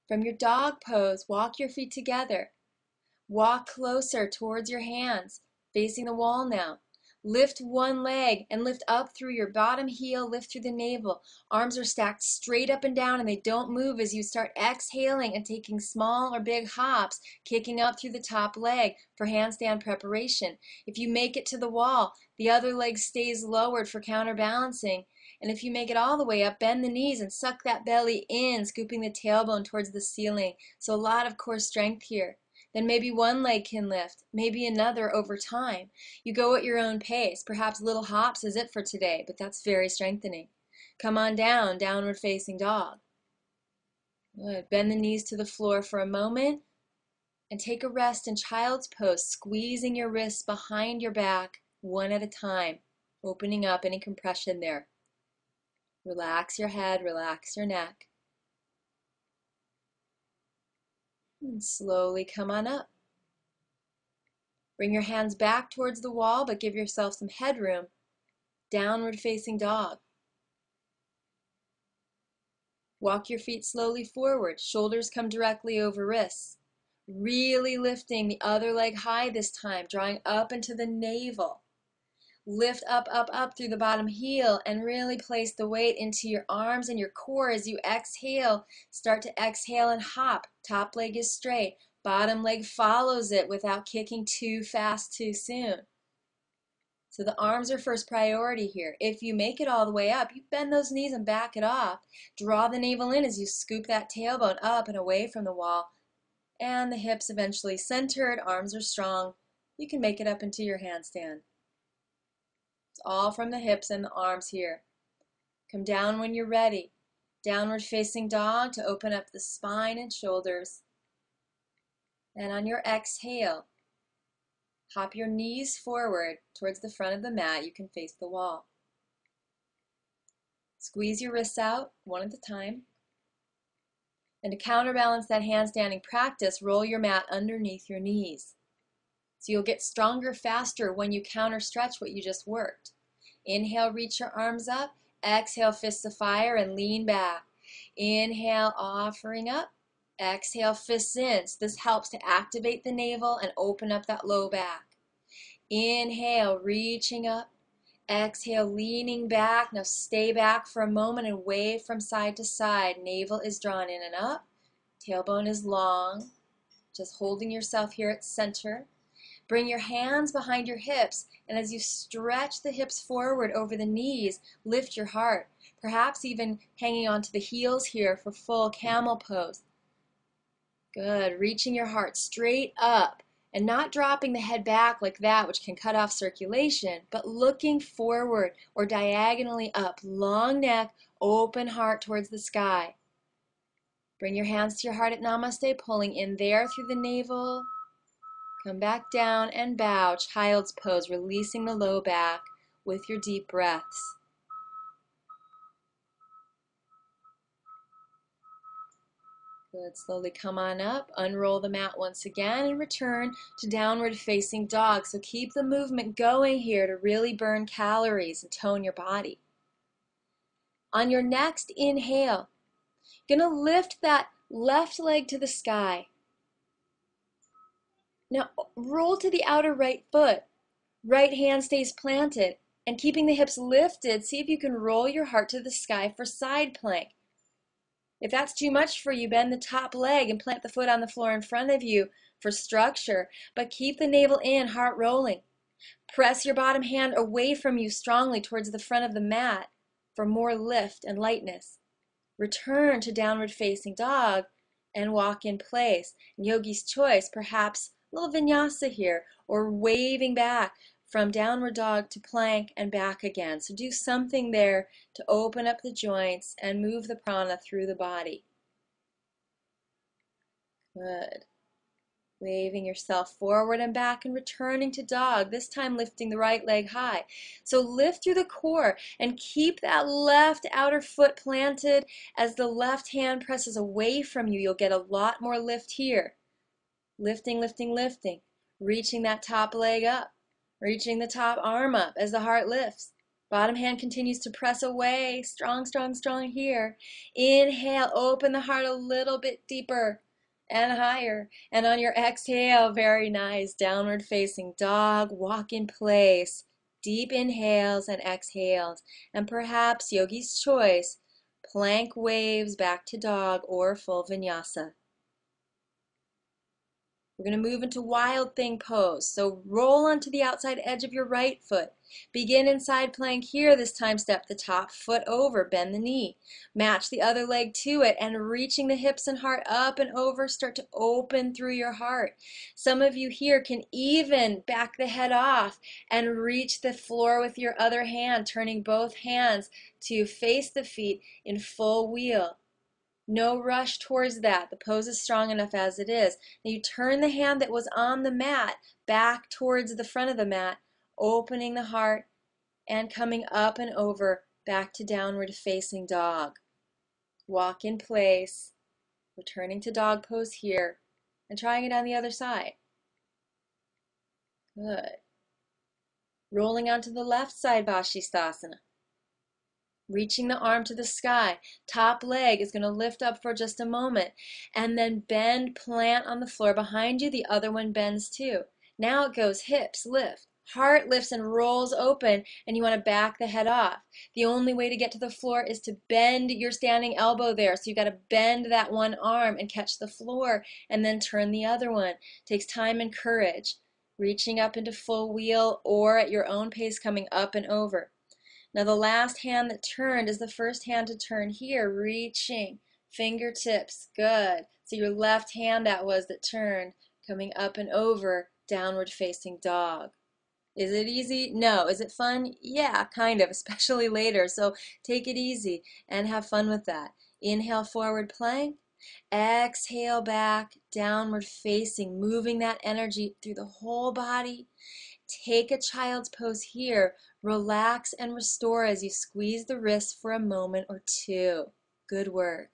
From your dog pose, walk your feet together. Walk closer towards your hands, facing the wall now. Lift one leg and lift up through your bottom heel, lift through the navel. Arms are stacked straight up and down and they don't move as you start exhaling and taking small or big hops, kicking up through the top leg for handstand preparation. If you make it to the wall, the other leg stays lowered for counterbalancing. And if you make it all the way up, bend the knees and suck that belly in, scooping the tailbone towards the ceiling. So a lot of core strength here. Then maybe one leg can lift, maybe another over time. You go at your own pace. Perhaps little hops is it for today, but that's very strengthening. Come on down, downward facing dog. Good. Bend the knees to the floor for a moment and take a rest in child's pose, squeezing your wrists behind your back one at a time, opening up any compression there. Relax your head, relax your neck. And slowly come on up. Bring your hands back towards the wall, but give yourself some headroom. Downward facing dog. Walk your feet slowly forward. Shoulders come directly over wrists. Really lifting the other leg high this time, drawing up into the navel. Lift up, up, up through the bottom heel and really place the weight into your arms and your core as you exhale. Start to exhale and hop. Top leg is straight. Bottom leg follows it without kicking too fast too soon. So the arms are first priority here. If you make it all the way up, you bend those knees and back it off. Draw the navel in as you scoop that tailbone up and away from the wall. And the hips eventually centered, arms are strong. You can make it up into your handstand. It's all from the hips and the arms here. Come down when you're ready. Downward facing dog to open up the spine and shoulders. And on your exhale, hop your knees forward towards the front of the mat. You can face the wall. Squeeze your wrists out one at a time. And to counterbalance that handstanding practice, roll your mat underneath your knees. So you'll get stronger faster when you counter stretch what you just worked. Inhale, reach your arms up. Exhale, fists of fire and lean back. Inhale, offering up. Exhale, fists in. So this helps to activate the navel and open up that low back. Inhale, reaching up. Exhale, leaning back. Now stay back for a moment and wave from side to side. Navel is drawn in and up. Tailbone is long. Just holding yourself here at center. Bring your hands behind your hips, and as you stretch the hips forward over the knees, lift your heart. Perhaps even hanging onto the heels here for full camel pose. Good. Reaching your heart straight up and not dropping the head back like that, which can cut off circulation, but looking forward or diagonally up. Long neck, open heart towards the sky. Bring your hands to your heart at namaste, pulling in there through the navel. Come back down and bow, child's pose, releasing the low back with your deep breaths. Good. Slowly come on up, unroll the mat once again, and return to downward facing dog. So keep the movement going here to really burn calories and tone your body. On your next inhale, you're going to lift that left leg to the sky. Now roll to the outer right foot. Right hand stays planted. And keeping the hips lifted, see if you can roll your heart to the sky for side plank. If that's too much for you, bend the top leg and plant the foot on the floor in front of you for structure. But keep the navel in, heart rolling. Press your bottom hand away from you strongly towards the front of the mat for more lift and lightness. Return to downward facing dog and walk in place. Yogi's choice, perhaps a little vinyasa here, or waving back from downward dog to plank and back again. So do something there to open up the joints and move the prana through the body. Good. Waving yourself forward and back and returning to dog, this time lifting the right leg high. So lift through the core and keep that left outer foot planted as the left hand presses away from you. You'll get a lot more lift here. Lifting, lifting, lifting. Reaching that top leg up. Reaching the top arm up as the heart lifts. Bottom hand continues to press away. Strong, strong, strong here. Inhale, open the heart a little bit deeper and higher. And on your exhale, very nice, downward facing dog, walk in place. Deep inhales and exhales. And perhaps yogi's choice, plank waves back to dog or full vinyasa. We're going to move into wild thing pose. So roll onto the outside edge of your right foot. Begin in side plank here. This time step the top foot over, bend the knee. Match the other leg to it and reaching the hips and heart up and over, start to open through your heart. Some of you here can even back the head off and reach the floor with your other hand, turning both hands to face the feet in full wheel. No rush towards that. The pose is strong enough as it is. Now you turn the hand that was on the mat back towards the front of the mat, opening the heart and coming up and over back to downward facing dog. Walk in place, returning to dog pose here, and trying it on the other side. Good. Rolling onto the left side, Vashisthasana. Reaching the arm to the sky. Top leg is going to lift up for just a moment. And then bend, plant on the floor behind you. The other one bends too. Now it goes hips, lift. Heart lifts and rolls open, and you want to back the head off. The only way to get to the floor is to bend your standing elbow there. So you've got to bend that one arm and catch the floor, and then turn the other one. Takes time and courage. Reaching up into full wheel or at your own pace coming up and over. Now the last hand that turned is the first hand to turn here, reaching, fingertips, good. So your left hand that was that turned, coming up and over, downward facing dog. Is it easy? No. Is it fun? Yeah, kind of, especially later. So take it easy and have fun with that. Inhale, forward plank. Exhale back, downward facing, moving that energy through the whole body. Take a child's pose here. Relax and restore as you squeeze the wrists for a moment or two. Good work.